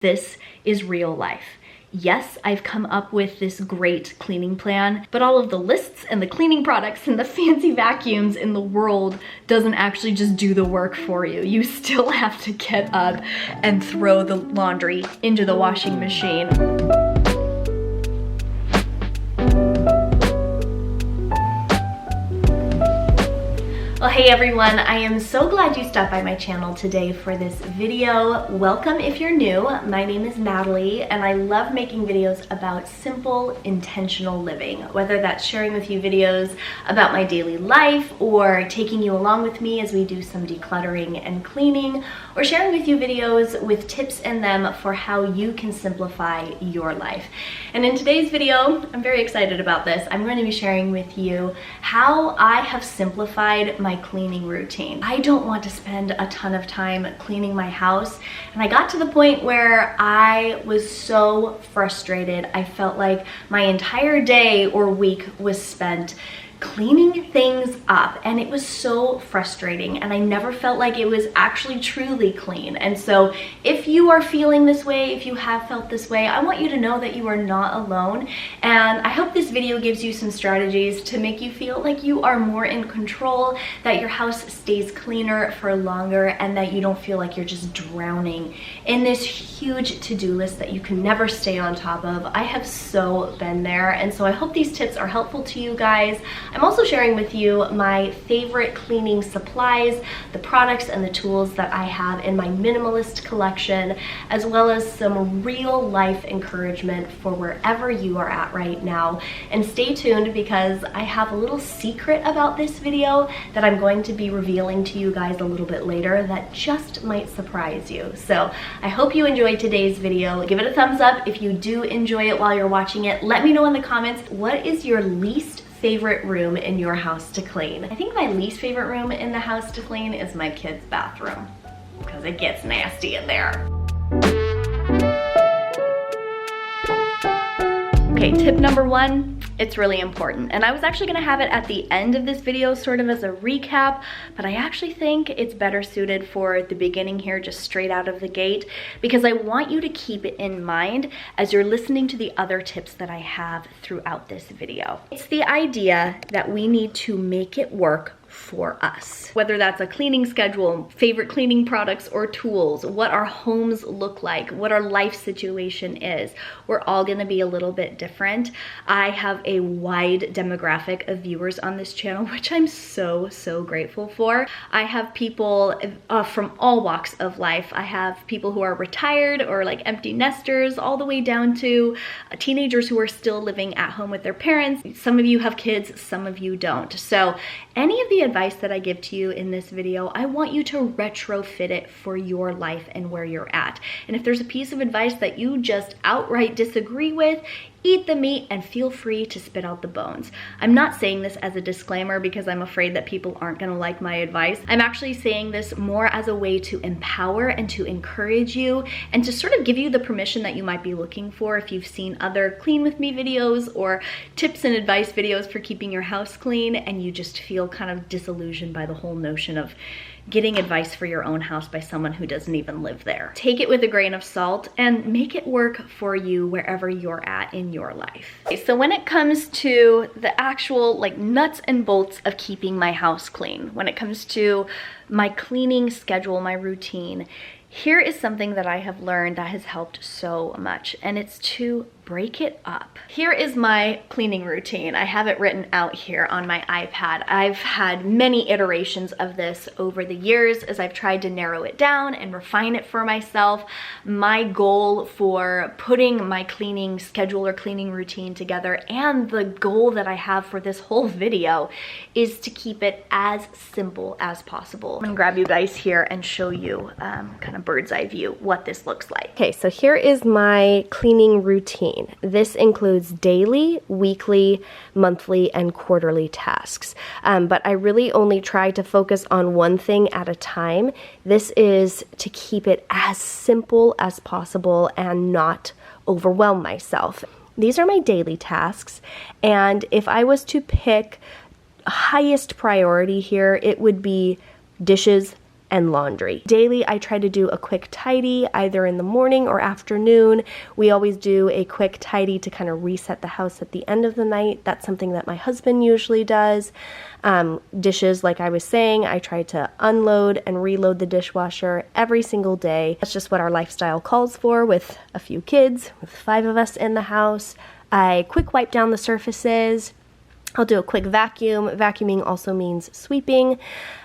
This is real life. Yes, I've come up with this great cleaning plan, but all of the lists and the cleaning products and the fancy vacuums in the world doesn't actually just do the work for you. You still have to get up and throw the laundry into the washing machine. Well, hey everyone, I am so glad you stopped by my channel today for this video. Welcome if you're new. My name is Natalie and I love making videos about simple, intentional living, whether that's sharing with you videos about my daily life or taking you along with me as we do some decluttering and cleaning, or sharing with you videos with tips in them for how you can simplify your life. And in today's video, I'm very excited about this. I'm going to be sharing with you how I have simplified my cleaning routine. I don't want to spend a ton of time cleaning my house, and I got to the point where I was so frustrated. I felt like my entire day or week was spent cleaning things up, and it was so frustrating, and I never felt like it was actually truly clean. And so if you are feeling this way, if you have felt this way, I want you to know that you are not alone, and I hope this video gives you some strategies to make you feel like you are more in control, that your house stays cleaner for longer, and that you don't feel like you're just drowning in this huge to-do list that you can never stay on top of. I have so been there, and so I hope these tips are helpful to you guys. I'm also sharing with you my favorite cleaning supplies, the products and the tools that I have in my minimalist collection, as well as some real life encouragement for wherever you are at right now. And stay tuned because I have a little secret about this video that I'm going to be revealing to you guys a little bit later that just might surprise you. So I hope you enjoyed today's video. Give it a thumbs up if you do enjoy it while you're watching it. Let me know in the comments, what is your least favorite room in your house to clean? I think my least favorite room in the house to clean is my kids' bathroom because it gets nasty in there. Okay, tip number one, it's really important. And I was actually gonna have it at the end of this video sort of as a recap, but I actually think it's better suited for the beginning here, just straight out of the gate, because I want you to keep it in mind as you're listening to the other tips that I have throughout this video. It's the idea that we need to make it work for us. Whether that's a cleaning schedule, favorite cleaning products or tools, what our homes look like, what our life situation is, we're all gonna be a little bit different. I have a wide demographic of viewers on this channel, which I'm so grateful for. I have people from all walks of life. I have people who are retired or like empty nesters, all the way down to teenagers who are still living at home with their parents. Some of you have kids, some of you don't. So any of the advice that I give to you in this video, I want you to retrofit it for your life and where you're at. And if there's a piece of advice that you just outright disagree with, eat the meat and feel free to spit out the bones. I'm not saying this as a disclaimer because I'm afraid that people aren't gonna like my advice. I'm actually saying this more as a way to empower and to encourage you and to sort of give you the permission that you might be looking for if you've seen other clean with me videos or tips and advice videos for keeping your house clean and you just feel kind of disillusioned by the whole notion of getting advice for your own house by someone who doesn't even live there. Take it with a grain of salt and make it work for you wherever you're at in your life. Okay, so when it comes to the actual like nuts and bolts of keeping my house clean, when it comes to my cleaning schedule, my routine, here is something that I have learned that has helped so much, and it's to break it up. Here is my cleaning routine. I have it written out here on my iPad. I've had many iterations of this over the years as I've tried to narrow it down and refine it for myself. My goal for putting my cleaning schedule or cleaning routine together, and the goal that I have for this whole video, is to keep it as simple as possible. I'm gonna grab you guys here and show you kind of bird's eye view what this looks like. Okay, so here is my cleaning routine. This includes daily, weekly, monthly, and quarterly tasks. But I really only try to focus on one thing at a time. This is to keep it as simple as possible and not overwhelm myself. These are my daily tasks, and if I was to pick highest priority here, it would be dishes, and laundry. Daily, I try to do a quick tidy either in the morning or afternoon. We always do a quick tidy to kind of reset the house at the end of the night. That's something that my husband usually does. Dishes, like I was saying, I try to unload and reload the dishwasher every single day. That's just what our lifestyle calls for with a few kids, with 5 of us in the house. I quick wipe down the surfaces. I'll do a quick vacuum. Vacuuming also means sweeping.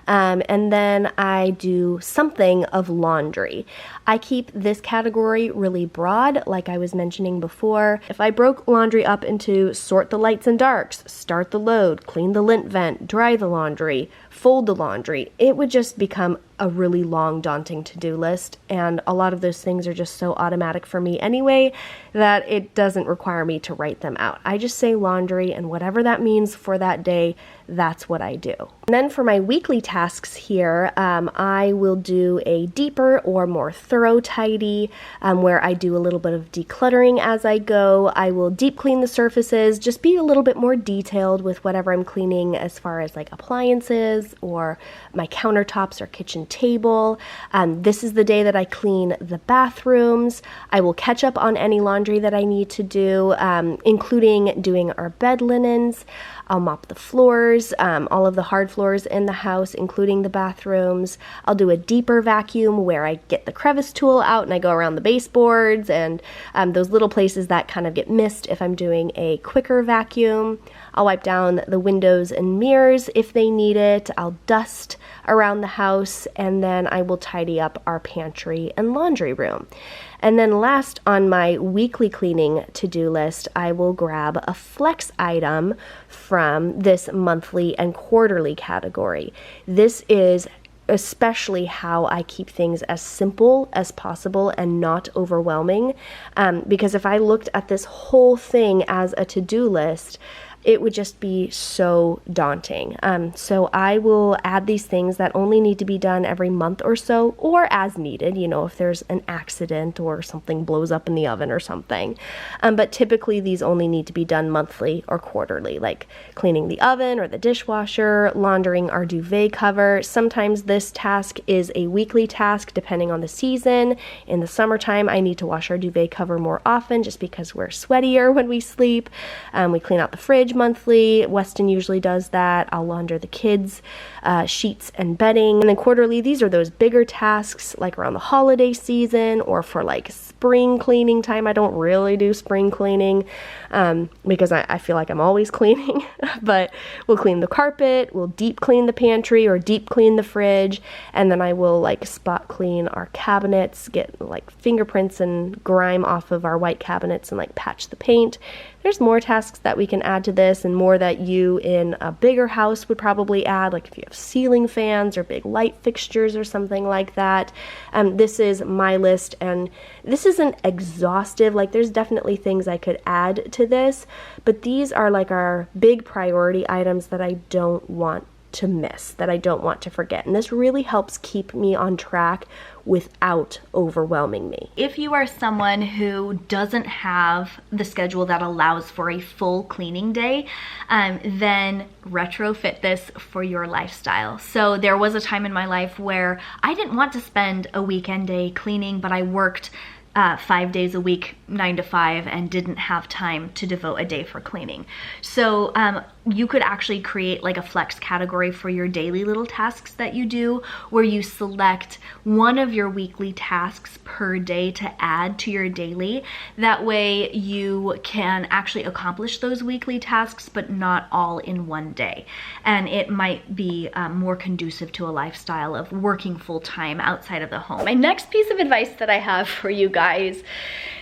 And then I do something of laundry. I keep this category really broad, like I was mentioning before. If I broke laundry up into sort the lights and darks, start the load, clean the lint vent, dry the laundry, fold the laundry, it would just become a really long, daunting to-do list. And a lot of those things are just so automatic for me anyway that it doesn't require me to write them out. I just say laundry, and whatever that means for that day, that's what I do. And then for my weekly tasks here, I will do a deeper or more thorough tidy where I do a little bit of decluttering as I go. I will deep clean the surfaces, just be a little bit more detailed with whatever I'm cleaning as far as like appliances or my countertops or kitchen table. This is the day that I clean the bathrooms. I will catch up on any laundry that I need to do, including doing our bed linens. I'll mop the floors, all of the hard floors in the house, including the bathrooms. I'll do a deeper vacuum where I get the crevice tool out and I go around the baseboards and those little places that kind of get missed if I'm doing a quicker vacuum. I'll wipe down the windows and mirrors if they need it. I'll dust around the house, and then I will tidy up our pantry and laundry room. And then last on my weekly cleaning to-do list, I will grab a flex item from this monthly and quarterly category. This is especially how I keep things as simple as possible and not overwhelming. Because if I looked at this whole thing as a to-do list, it would just be so daunting. So I will add these things that only need to be done every month or so, or as needed, you know, if there's an accident or something blows up in the oven or something. But typically these only need to be done monthly or quarterly, like cleaning the oven or the dishwasher, laundering our duvet cover. Sometimes this task is a weekly task depending on the season. In the summertime, I need to wash our duvet cover more often just because we're sweatier when we sleep. We clean out the fridge monthly. Weston usually does that. I'll launder the kids' sheets and bedding. And then quarterly, these are those bigger tasks like around the holiday season or for like spring cleaning time. I don't really do spring cleaning because I feel like I'm always cleaning, but we'll clean the carpet, we'll deep clean the pantry or deep clean the fridge, and then I will like spot clean our cabinets, get like fingerprints and grime off of our white cabinets and like patch the paint. There's more tasks that we can add to this and more that you in a bigger house would probably add, like if you have ceiling fans or big light fixtures or something like that. This is my list, and this isn't exhaustive. Like there's definitely things I could add to this, but these are like our big priority items that I don't want to miss, that I don't want to forget. And this really helps keep me on track without overwhelming me. If you are someone who doesn't have the schedule that allows for a full cleaning day, then retrofit this for your lifestyle. So there was a time in my life where I didn't want to spend a weekend day cleaning, but I worked 5 days a week, 9 to 5, and didn't have time to devote a day for cleaning. So you could actually create like a flex category for your daily little tasks that you do, where you select one of your weekly tasks per day to add to your daily. That way you can actually accomplish those weekly tasks, but not all in one day. And it might be more conducive to a lifestyle of working full-time outside of the home. My next piece of advice that I have for you guys,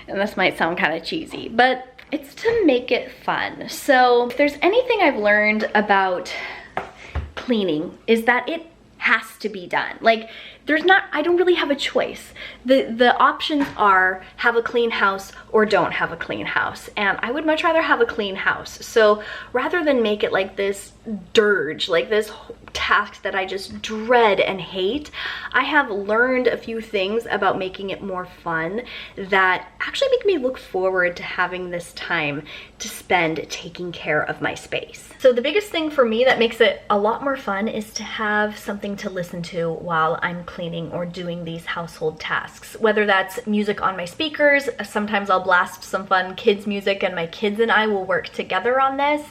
and this might sound kind of cheesy, but it's to make it fun. So if there's anything I've learned about cleaning is that it has to be done. Like I don't really have a choice. The options are have a clean house or don't have a clean house. And I would much rather have a clean house. So rather than make it like this dirge, like this task that I just dread and hate, I have learned a few things about making it more fun that actually make me look forward to having this time to spend taking care of my space. So the biggest thing for me that makes it a lot more fun is to have something to listen to while I'm cleaning or doing these household tasks. Whether that's music on my speakers, sometimes I'll blast some fun kids music and my kids and I will work together on this,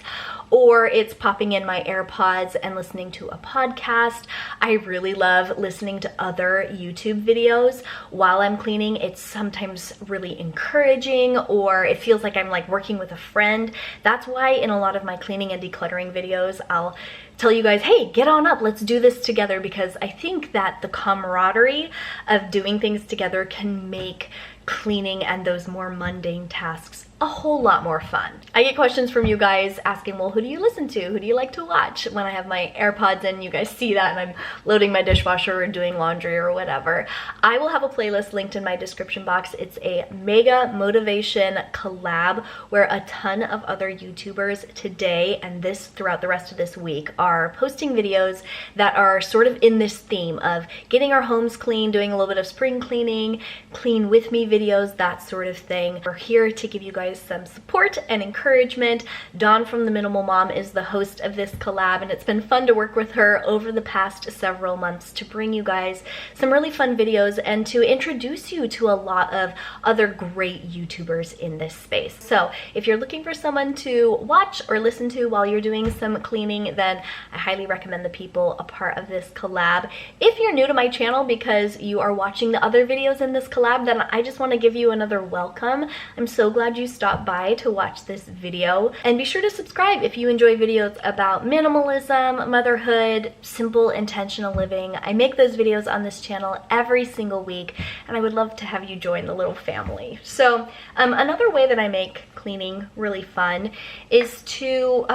or it's popping in my AirPods and listening to a podcast. I really love listening to other YouTube videos while I'm cleaning. It's sometimes really encouraging, or it feels like I'm like working with a friend. That's why in a lot of my cleaning and decluttering videos, I'll tell you guys, hey, get on up, let's do this together, because I think that the camaraderie of doing things together can make cleaning and those more mundane tasks a whole lot more fun. I get questions from you guys asking, well, who do you listen to? Who do you like to watch? When I have my AirPods in, you guys see that, and I'm loading my dishwasher or doing laundry or whatever. I will have a playlist linked in my description box. It's a mega motivation collab where a ton of other YouTubers today and this throughout the rest of this week are posting videos that are sort of in this theme of getting our homes clean, doing a little bit of spring cleaning, clean with me videos, that sort of thing. We're here to give you guys some support and encouragement. Dawn from The Minimal Mom is the host of this collab, and it's been fun to work with her over the past several months to bring you guys some really fun videos and to introduce you to a lot of other great YouTubers in this space. So if you're looking for someone to watch or listen to while you're doing some cleaning, then I highly recommend the people a part of this collab. If you're new to my channel because you are watching the other videos in this collab, then I just want to give you another welcome. I'm so glad you stopped by to watch this video, and be sure to subscribe if you enjoy videos about minimalism, motherhood, simple intentional living. I make those videos on this channel every single week, and I would love to have you join the little family. So another way that I make cleaning really fun is to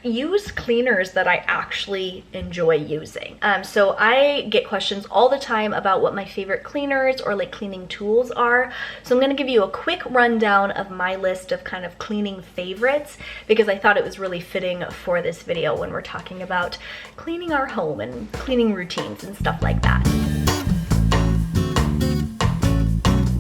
use cleaners that I actually enjoy using. So I get questions all the time about what my favorite cleaners or like cleaning tools are. So I'm gonna give you a quick rundown of my list of kind of cleaning favorites, because I thought it was really fitting for this video when we're talking about cleaning our home and cleaning routines and stuff like that.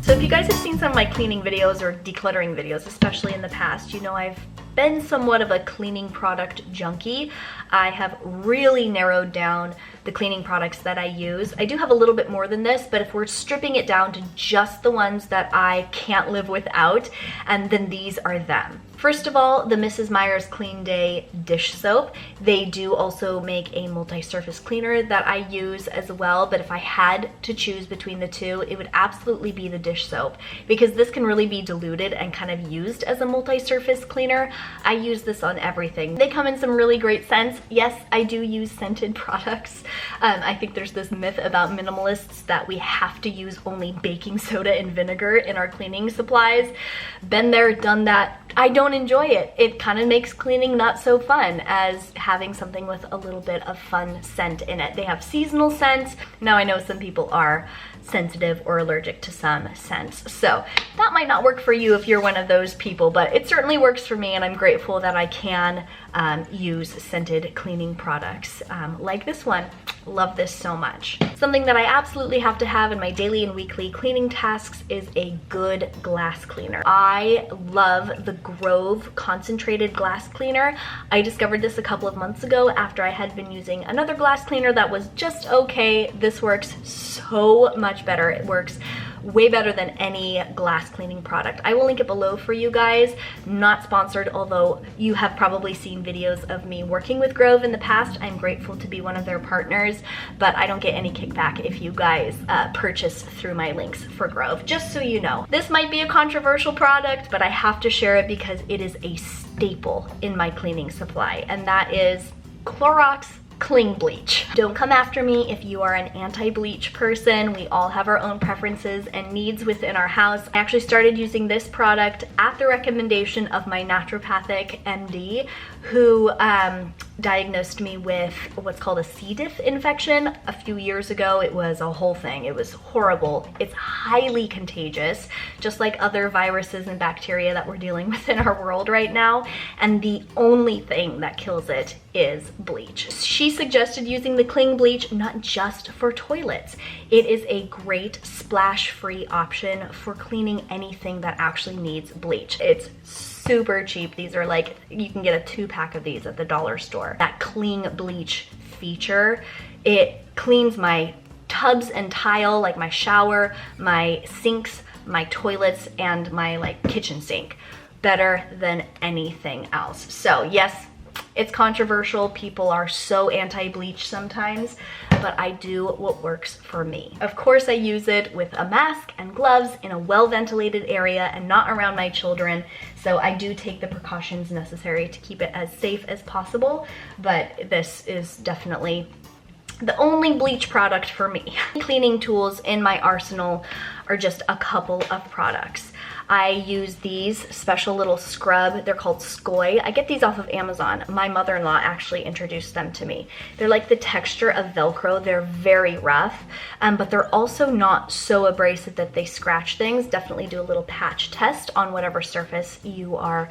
So if you guys have seen some of my cleaning videos or decluttering videos, especially in the past, you know I've been somewhat of a cleaning product junkie. I have really narrowed down the cleaning products that I use. I do have a little bit more than this, but if we're stripping it down to just the ones that I can't live without, and then these are them. First of all, the Mrs. Meyer's Clean Day dish soap. They do also make a multi-surface cleaner that I use as well, but if I had to choose between the two, it would absolutely be the dish soap, because this can really be diluted and kind of used as a multi-surface cleaner. I use this on everything. They come in some really great scents. Yes, I do use scented products. I think there's this myth about minimalists that we have to use only baking soda and vinegar in our cleaning supplies. Been there, done that. I don't enjoy it. It kind of makes cleaning not so fun as having something with a little bit of fun scent in it. They have seasonal scents. Now I know some people are sensitive or allergic to some scents, so that might not work for you if you're one of those people, but it certainly works for me, and I'm grateful that I can use scented cleaning products like this one. Love this so much. Something that I absolutely have to have in my daily and weekly cleaning tasks is a good glass cleaner. I love the Grove concentrated glass cleaner. I discovered this a couple of months ago after I had been using another glass cleaner that was just okay. This works so much better. It works way better than any glass cleaning product. I will link it below for you guys. Not sponsored, although you have probably seen videos of me working with Grove in the past. I'm grateful to be one of their partners, but I don't get any kickback if you guys purchase through my links for Grove, just so you know. This might be a controversial product, but I have to share it because it is a staple in my cleaning supply, and that is Clorox Cling Bleach. Don't come after me if you are an anti-bleach person. We all have our own preferences and needs within our house. I actually started using this product at the recommendation of my naturopathic MD, who diagnosed me with what's called a C. diff infection a few years ago. It was a whole thing. It was horrible. It's highly contagious, just like other viruses and bacteria that we're dealing with in our world right now. And the only thing that kills it is bleach. She suggested using the Cling Bleach not just for toilets. It is a great splash-free option for cleaning anything that actually needs bleach. It's super cheap. These are like, you can get a 2-pack of these at the dollar store. That Cling Bleach feature, it cleans my tubs and tile, like my shower, my sinks, my toilets, and my like kitchen sink better than anything else. So yes, it's controversial. People are so anti-bleach sometimes, but I do what works for me. Of course, I use it with a mask and gloves in a well-ventilated area and not around my children. So I do take the precautions necessary to keep it as safe as possible, but this is definitely the only bleach product for me. Cleaning tools in my arsenal are just a couple of products. I use these special little scrub. They're called Skoy. I get these off of Amazon. My mother-in-law actually introduced them to me. They're like the texture of Velcro. They're very rough, but they're also not so abrasive that they scratch things. Definitely do a little patch test on whatever surface you are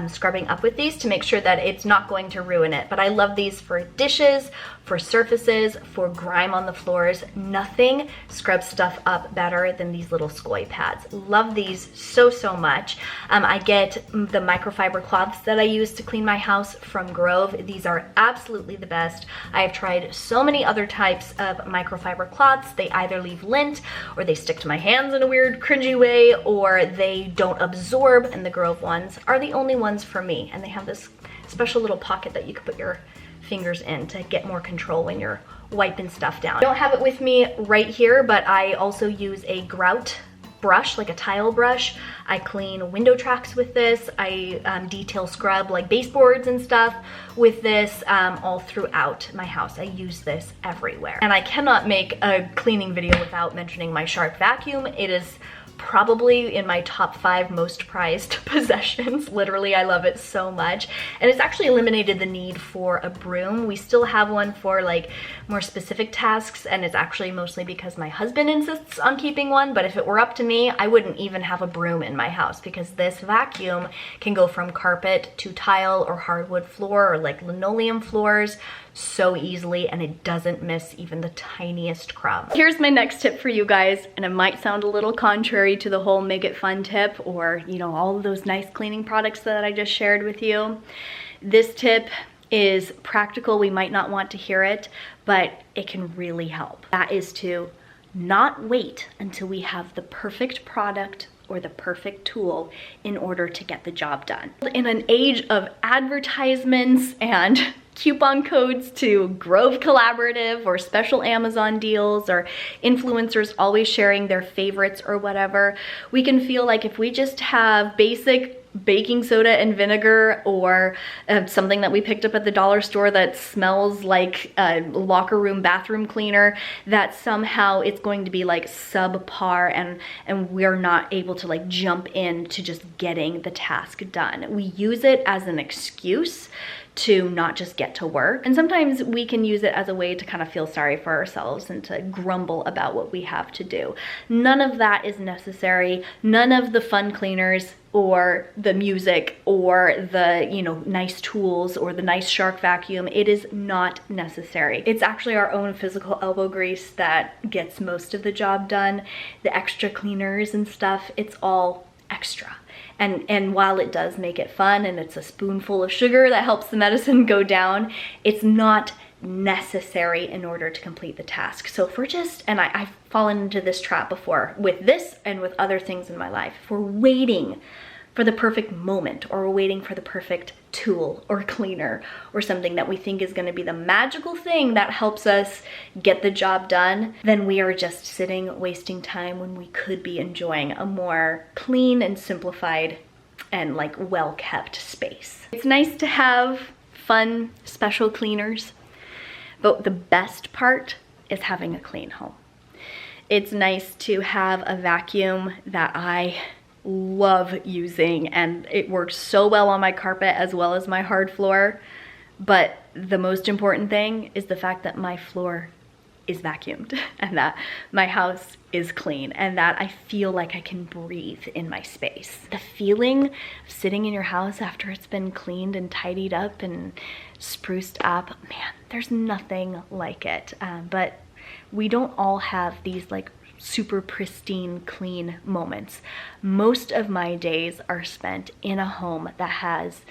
scrubbing up with these to make sure that it's not going to ruin it. But I love these for dishes, for surfaces, for grime on the floors. Nothing scrubs stuff up better than these little Skoy pads. Love these so much. I get the microfiber cloths that I use to clean my house from Grove. These are absolutely the best. I have tried so many other types of microfiber cloths. They either leave lint, or they stick to my hands in a weird cringy way, or they don't absorb, and the Grove ones are the only ones for me. And they have this special little pocket that you can put your fingers in to get more control when you're wiping stuff down. I don't have it with me right here, but I also use a grout brush, like a tile brush. I clean window tracks with this. I detail scrub like baseboards and stuff with this all throughout my house. I use this everywhere. And I cannot make a cleaning video without mentioning my Shark vacuum. It is probably in my top 5 most prized possessions. Literally, I love it so much. And it's actually eliminated the need for a broom. We still have one for like more specific tasks, and it's actually mostly because my husband insists on keeping one. But if it were up to me, I wouldn't even have a broom in my house, because this vacuum can go from carpet to tile or hardwood floor or like linoleum floors so easily, and it doesn't miss even the tiniest crumb. Here's my next tip for you guys, and it might sound a little contrary to the whole make it fun tip, or you know, all of those nice cleaning products that I just shared with you. This tip is practical. We might not want to hear it, but it can really help. That is to not wait until we have the perfect product or the perfect tool in order to get the job done. In an age of advertisements and coupon codes to Grove Collaborative or special Amazon deals or influencers always sharing their favorites or whatever, we can feel like if we just have basic baking soda and vinegar, or something that we picked up at the dollar store that smells like a locker room bathroom cleaner, that somehow it's going to be like subpar, and we're not able to like jump in to just getting the task done. We use it as an excuse to not just get to work. And sometimes we can use it as a way to kind of feel sorry for ourselves and to grumble about what we have to do. None of that is necessary. None of the fun cleaners or the music or the, you know, nice tools or the nice Shark vacuum, it is not necessary. It's actually our own physical elbow grease that gets most of the job done. The extra cleaners and stuff, it's all extra. And while it does make it fun, and it's a spoonful of sugar that helps the medicine go down, it's not necessary in order to complete the task. So if we're just, and I've fallen into this trap before with this and with other things in my life, if we're waiting for the perfect moment, or we're waiting for the perfect tool or cleaner or something that we think is going to be the magical thing that helps us get the job done, then we are just sitting wasting time when we could be enjoying a more clean and simplified and like well-kept space. It's nice to have fun special cleaners, but the best part is having a clean home. It's nice to have a vacuum that I love using, and it works so well on my carpet as well as my hard floor. But the most important thing is the fact that my floor is vacuumed and that my house is clean and that I feel like I can breathe in my space. The feeling of sitting in your house after it's been cleaned and tidied up and spruced up, man, there's nothing like it. But we don't all have these like super pristine, clean moments. Most of my days are spent in a home that has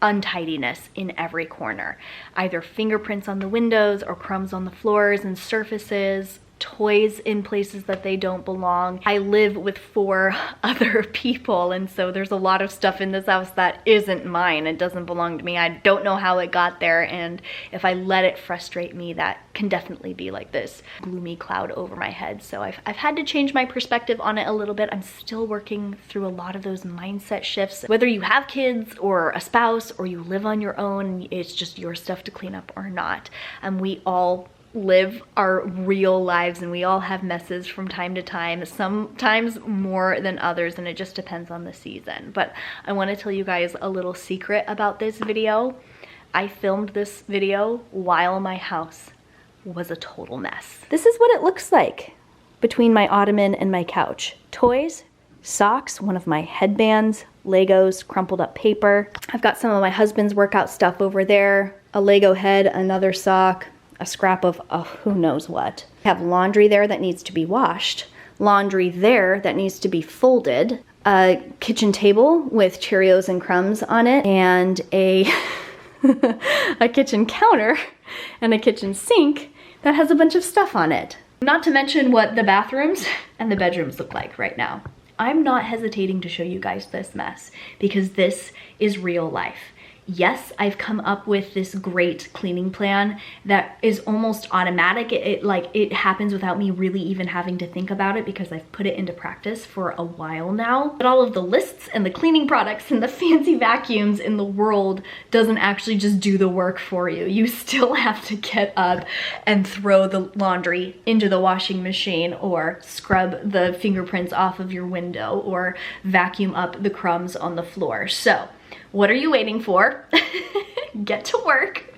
untidiness in every corner, either fingerprints on the windows or crumbs on the floors and surfaces, toys in places that they don't belong. I live with 4 other people, and so there's a lot of stuff in this house that isn't mine. It doesn't belong to me. I don't know how it got there, and if I let it frustrate me, that can definitely be like this gloomy cloud over my head. So I've had to change my perspective on it a little bit. I'm still working through a lot of those mindset shifts. Whether you have kids or a spouse or you live on your own, it's just your stuff to clean up or not. We all live our real lives and we all have messes from time to time, sometimes more than others, and it just depends on the season. But I want to tell you guys a little secret about this video. I filmed this video while my house was a total mess. This is what it looks like between my ottoman and my couch. Toys, socks, one of my headbands, Legos, crumpled up paper. I've got some of my husband's workout stuff over there, a Lego head, another sock, a scrap of who knows what. I have laundry there that needs to be washed, laundry there that needs to be folded, a kitchen table with Cheerios and crumbs on it, and a a kitchen counter and a kitchen sink that has a bunch of stuff on it. Not to mention what the bathrooms and the bedrooms look like right now. I'm not hesitating to show you guys this mess because this is real life. Yes, I've come up with this great cleaning plan that is almost automatic. It happens without me really even having to think about it because I've put it into practice for a while now. But all of the lists and the cleaning products and the fancy vacuums in the world doesn't actually just do the work for you. You still have to get up and throw the laundry into the washing machine, or scrub the fingerprints off of your window, or vacuum up the crumbs on the floor. So what are you waiting for? Get to work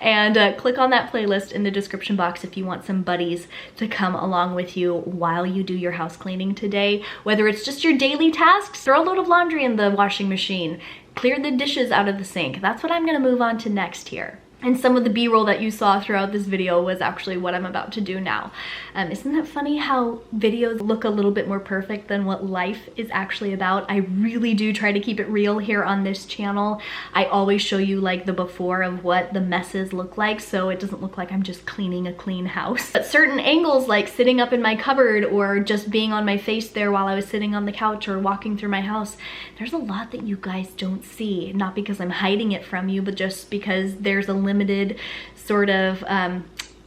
and click on that playlist in the description box if you want some buddies to come along with you while you do your house cleaning today. Whether it's just your daily tasks, throw a load of laundry in the washing machine, clear the dishes out of the sink. That's what I'm gonna move on to next here. And some of the B-roll that you saw throughout this video was actually what I'm about to do now. Isn't that funny how videos look a little bit more perfect than what life is actually about? I really do try to keep it real here on this channel. I always show you like the before of what the messes look like, so it doesn't look like I'm just cleaning a clean house. But certain angles, like sitting up in my cupboard or just being on my face there while I was sitting on the couch or walking through my house, there's a lot that you guys don't see. Not because I'm hiding it from you, but just because there's a limited sort of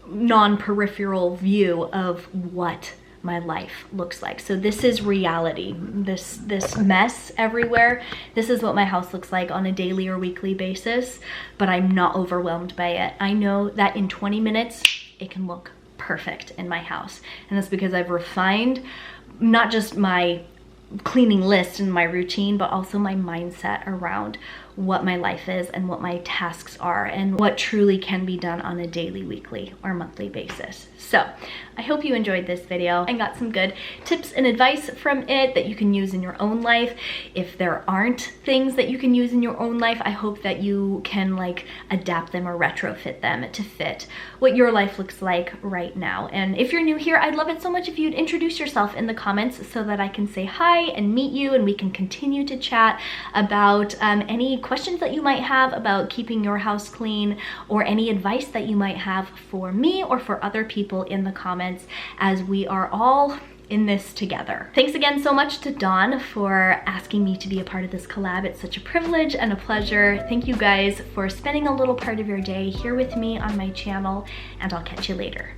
non-peripheral view of what my life looks like. So this is reality. This mess everywhere, this is what my house looks like on a daily or weekly basis, but I'm not overwhelmed by it. I know that in 20 minutes it can look perfect in my house, and that's because I've refined not just my cleaning list and my routine, but also my mindset around what my life is and what my tasks are and what truly can be done on a daily, weekly, or monthly basis. So I hope you enjoyed this video and got some good tips and advice from it that you can use in your own life. If there aren't things that you can use in your own life, I hope that you can like adapt them or retrofit them to fit what your life looks like right now. And if you're new here, I'd love it so much if you'd introduce yourself in the comments so that I can say hi and meet you and we can continue to chat about any questions that you might have about keeping your house clean, or any advice that you might have for me or for other people in the comments, as we are all in this together. Thanks again so much to Dawn for asking me to be a part of this collab. It's such a privilege and a pleasure. Thank you guys for spending a little part of your day here with me on my channel, and I'll catch you later.